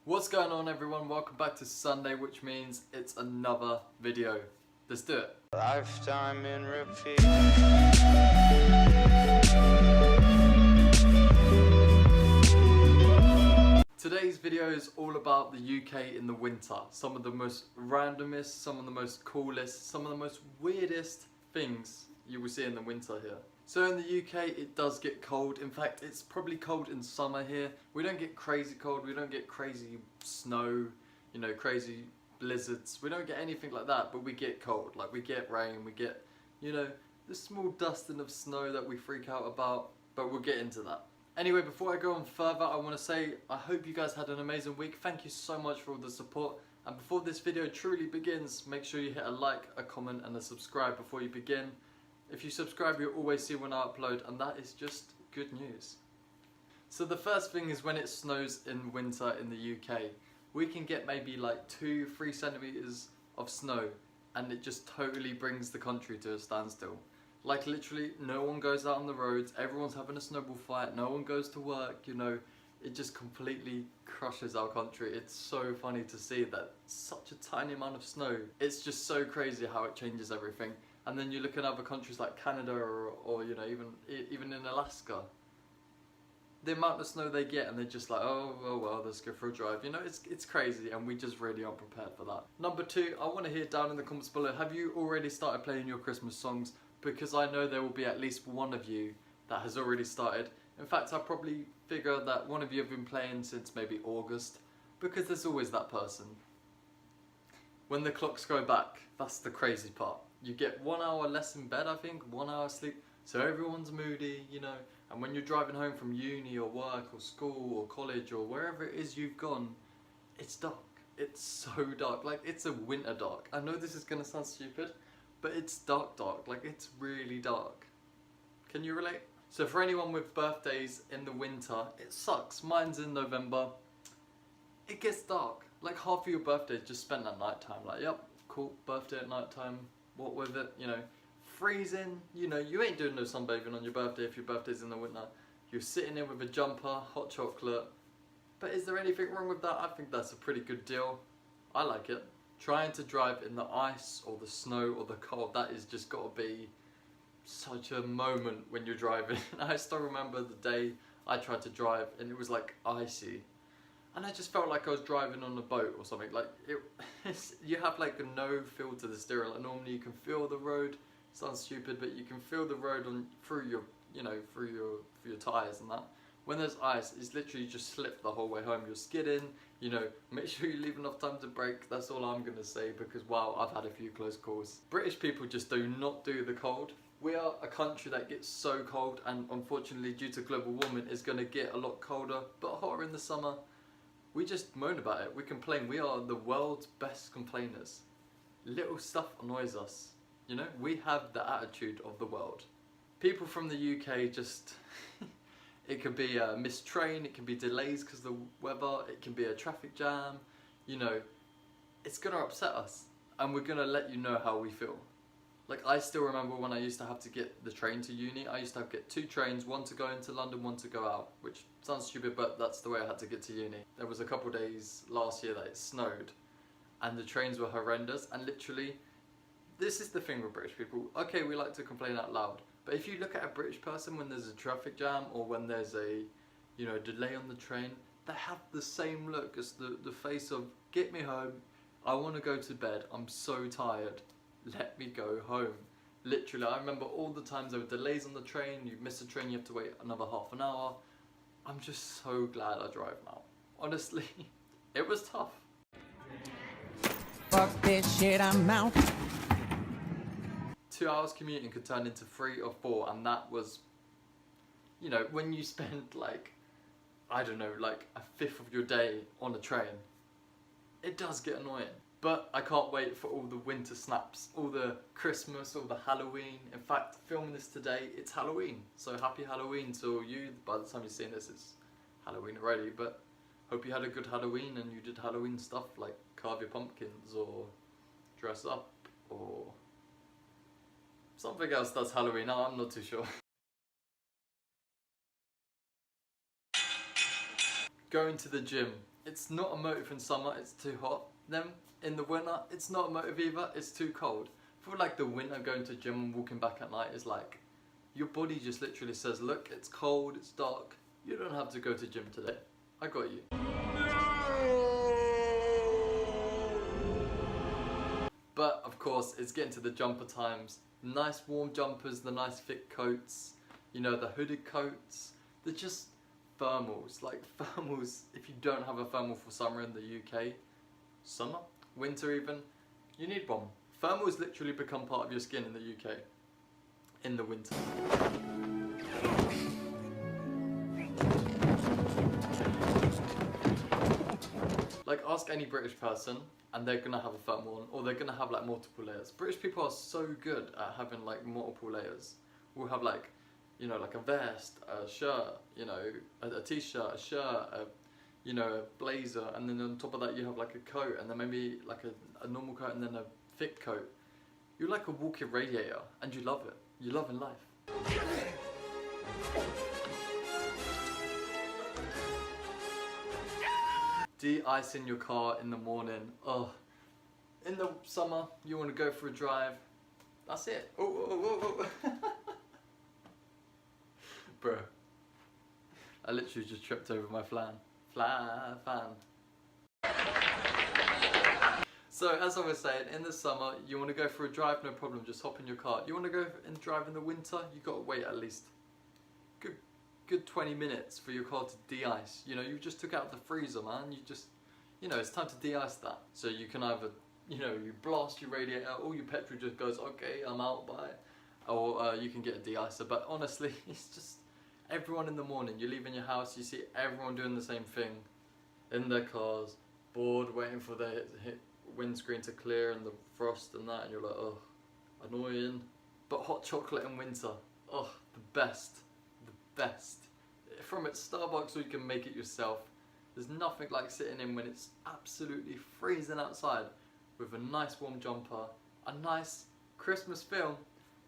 What's going on, everyone? Welcome back to Sunday, which means it's another video. Let's do it. Lifetime in repeat. Today's video is all about the UK in the winter. Some of the most randomest, some of the most coolest, some of the most weirdest things you will see in the winter here. So in the UK it does get cold. In fact, it's probably cold in summer here. We don't get crazy cold, we don't get crazy snow, crazy blizzards. We don't get anything like that, but we get cold. Like, we get rain, we get, the small dusting of snow that we freak out about, but we'll get into that. Anyway, before I go on further, I want to say I hope you guys had an amazing week. Thank you so much for all the support. And before this video truly begins, make sure you hit a like, a comment and a subscribe before you begin. If you subscribe, you'll always see when I upload, and that is just good news. So the first thing is when it snows in winter in the UK, we can get maybe like 2-3 centimeters of snow, and it just totally brings the country to a standstill. Like, literally no one goes out on the roads, everyone's having a snowball fight, no one goes to work, it just completely crushes our country. It's so funny to see that such a tiny amount of snow. It's just so crazy how it changes everything. And then you look at other countries like Canada or even in Alaska, the amount of snow they get, and they're just like, oh well, let's go for a drive. It's crazy, and we just really aren't prepared for that. Number 2, I want to hear down in the comments below, have you already started playing your Christmas songs? Because I know there will be at least one of you that has already started. In fact, I probably figure that one of you have been playing since maybe August, because there's always that person. When the clocks go back, that's the crazy part. You get 1 hour less in bed, I think, 1 hour sleep, so everyone's moody, and when you're driving home from uni or work or school or college or wherever it is you've gone, it's dark. It's so dark, like it's a winter dark. I know this is gonna sound stupid, but it's dark, like it's really dark. Can you relate? So for anyone with birthdays in the winter, it sucks. Mine's in November. It gets dark. Like, half of your birthday is just spent at night time. Like, yep, cool, birthday at night time, what with it, freezing, you ain't doing no sunbathing on your birthday if your birthday's in the winter. You're sitting in with a jumper, hot chocolate. But is there anything wrong with that? I think that's a pretty good deal. I like it. Trying to drive in the ice or the snow or the cold, that is just got to be such a moment when you're driving. I still remember the day I tried to drive and it was like icy. And I just felt like I was driving on a boat or something. Like, you have like no feel to the steering. Like, normally you can feel the road. Sounds stupid, but you can feel the road through your tires and that. When there's ice, it's literally just slip the whole way home. You're skidding. Make sure you leave enough time to brake. That's all I'm gonna say, because wow, I've had a few close calls. British people just do not do the cold. We are a country that gets so cold, and unfortunately, due to global warming, is gonna get a lot colder, but hotter in the summer. We just moan about it, we complain, we are the world's best complainers. Little stuff annoys us, we have the attitude of the world. People from the UK just, it could be a missed train, it can be delays because of the weather, it can be a traffic jam, it's gonna upset us, and we're gonna let you know how we feel. Like, I still remember when I used to have to get the train to uni. I used to have to get 2 trains, one to go into London, one to go out, which sounds stupid, but that's the way I had to get to uni. There was a couple of days last year that it snowed, and the trains were horrendous, and literally, this is the thing with British people. Okay, we like to complain out loud, but if you look at a British person when there's a traffic jam or when there's a, delay on the train, they have the same look as the face of, get me home, I want to go to bed, I'm so tired. Let me go home. Literally, I remember all the times there were delays on the train, you miss a train, you have to wait another half an hour. I'm just so glad I drive now. Honestly, it was tough. Fuck this shit, I'm out. 2 hours commuting could turn into 3 or 4, and that was, when you spend like, I don't know, like a fifth of your day on a train, it does get annoying. But I can't wait for all the winter snaps, all the Christmas, all the Halloween. In fact, filming this today, it's Halloween. So happy Halloween to you. By the time you're seeing this, it's Halloween already. But hope you had a good Halloween and you did Halloween stuff like carve your pumpkins or dress up or something else that's Halloween. No, I'm not too sure. Going to the gym. it's not a motive in summer, it's too hot. Then in the winter, it's not a motive either, it's too cold. I feel like the winter going to gym and walking back at night is like, your body just literally says, look, it's cold, it's dark, you don't have to go to gym today. I got you. But of course, it's getting to the jumper times. Nice warm jumpers, the nice thick coats, you know, the hooded coats. They're just thermals. Like thermals, if you don't have a thermal for summer in the UK, summer, winter even, you need one. Thermals literally become part of your skin in the UK in the winter. Like ask any British person and they're gonna have a thermal on, or they're gonna have like multiple layers. British people are so good at having like multiple layers. We'll have like, you know, like a vest, a shirt, you know, a t-shirt, a shirt, you know, a blazer, and then on top of that you have like a coat, and then maybe like a normal coat and then a thick coat. You're like a walking radiator and you love it. You love in life. De-icing your car in the morning. Oh, in the summer you want to go for a drive. That's it. Oh. Bro, I literally just tripped over my fan. So as I was saying, in the summer you want to go for a drive, no problem, just hop in your car. You want to go and drive in the winter, you got to wait at least good 20 minutes for your car to de-ice. You know, you just took out the freezer, man. You just, you know, it's time to de-ice that. So you can either, you know, you blast your radiator, all your petrol just goes, okay, I'm out, bye. Or you can get a de-icer. But honestly, it's just everyone in the morning, you leave in your house, you see everyone doing the same thing in their cars, bored, waiting for their windscreen to clear and the frost and that, and you're like, oh, annoying. But hot chocolate in winter, oh, the best. From its Starbucks, or you can make it yourself. There's nothing like sitting in when it's absolutely freezing outside with a nice warm jumper, a nice Christmas film,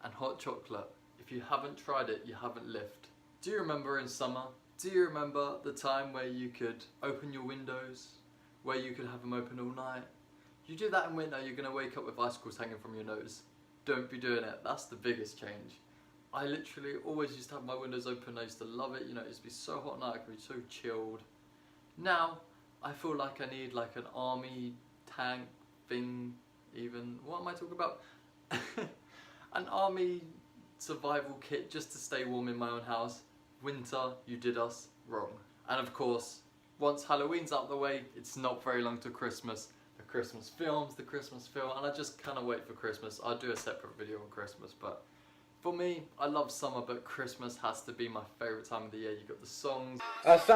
and hot chocolate. If you haven't tried it, you haven't lived. Do you remember in summer? Do you remember the time where you could open your windows, where you could have them open all night? You do that in winter, you're going to wake up with icicles hanging from your nose. Don't be doing it. That's the biggest change. I literally always used to have my windows open. I used to love it. You know, it used to be so hot at night. I could be so chilled. Now, I feel like I need like an army tank thing even. What am I talking about? An army survival kit just to stay warm in my own house. Winter, you did us wrong. And of course, once Halloween's out the way, it's not very long to Christmas. The Christmas film, and I just cannot wait for Christmas. I'll do a separate video on Christmas, but for me, I love summer, but Christmas has to be my favourite time of the year. You got the songs. You got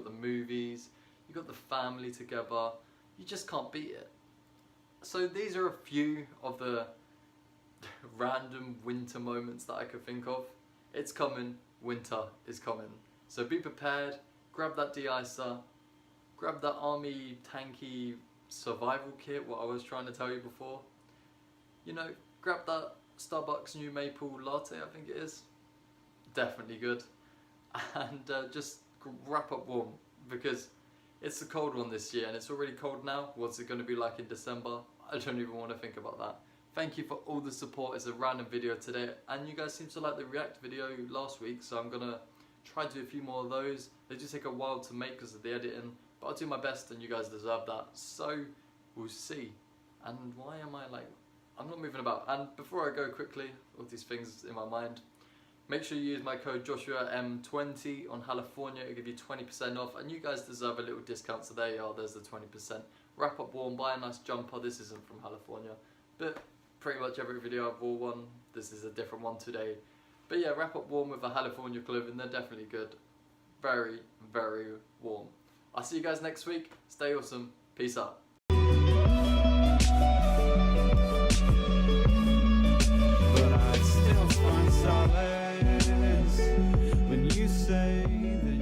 the movies. You got the family together. You just can't beat it. So these are a few of the random winter moments that I could think of. It's coming. Winter is coming. So be prepared. Grab that de-icer. Grab that army tanky survival kit, what I was trying to tell you before. You know, grab that Starbucks new maple latte, I think it is. Definitely good. And just wrap up warm, because it's a cold one this year and it's already cold now. What's it going to be like in December? I don't even want to think about that. Thank you for all the support. It's a random video today, and you guys seem to like the react video last week, so I'm going to try to do a few more of those. They do take a while to make because of the editing. But I'll do my best and you guys deserve that. So, we'll see. And why am I like... I'm not moving about. And before I go quickly, all these things in my mind, make sure you use my code JoshuaM20 on California. It'll give you 20% off. And you guys deserve a little discount. So there you are, there's the 20%. Wrap up warm, buy a nice jumper. This isn't from California. But pretty much every video I've wore one. This is a different one today. But yeah, wrap up warm with a California clothing. They're definitely good. Very, very warm. I'll see you guys next week. Stay awesome. Peace out. But I still find solace when you say that